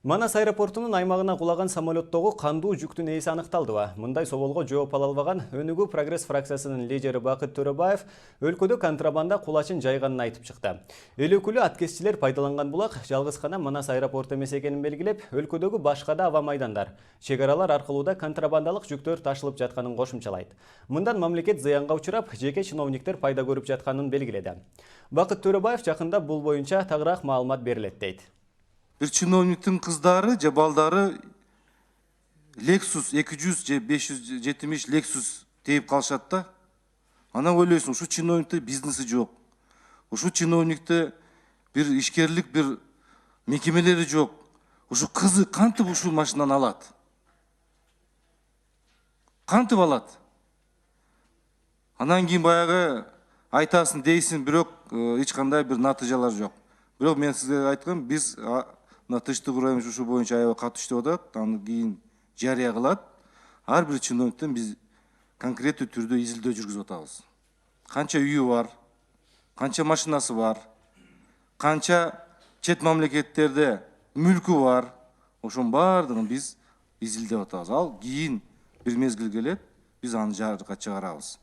Манас аэропортунун аймагына кулаган самолеттогу кандуу жүктүн ээси аныкталдыбы? Мындай соболго жооп ала албаган Өнүгүү Прогресс фракциясынын лидери Бакыт Төрөбаев өлкөдө контрабанда кулачын жайганын айтып чыкты. Эл өкүлү аткезчилер пайдаланган булак жалгыз гана Манас аэропорту эмес экенин белгилеп, өлкөдөгү башка да аба майдандар, чек аралар аркылуу да контрабандалык жүктөр ташылып жатканын кошумчалайт. Мындан мамлекет зыянга учурап, жеке чиновниктер пайда көрүп жатканын белгиледи. Бакыт Төрөбаев жакында бул боюнча тагыраак маалымат берилет дейт. Bir чиновниктин кыздары же балдары Lexus 200 же 570 Lexus тээп калышат да. Анан ойлойсуң, ушу чиновникте бизнеси жок. Ушу чиновникте бир ишкерлик, бир мекемелери жок. Ушу кызы кантип ушул машинаны алат? Кантип алат? Анан кийин баягы айтасын дейсин, бирок эч кандай бир натыйжалар жок. Бирок мен сизге айткам, биз тыштык урайымыз ушу боюнча аябай катуу иштеп атат, аны кийин жарыя кылат. Ар бир чиновниктен биз конкреттүү түрдө изилдөө жүргүзүп атабыз. Канча үйү бар, канча машинасы бар, канча чет мамлекеттерде мүлкү бар, ошонун баардыгын биз изилдеп атабыз. Ал кийин бир мезгил келет, биз аны жарыкка чыгарабыз.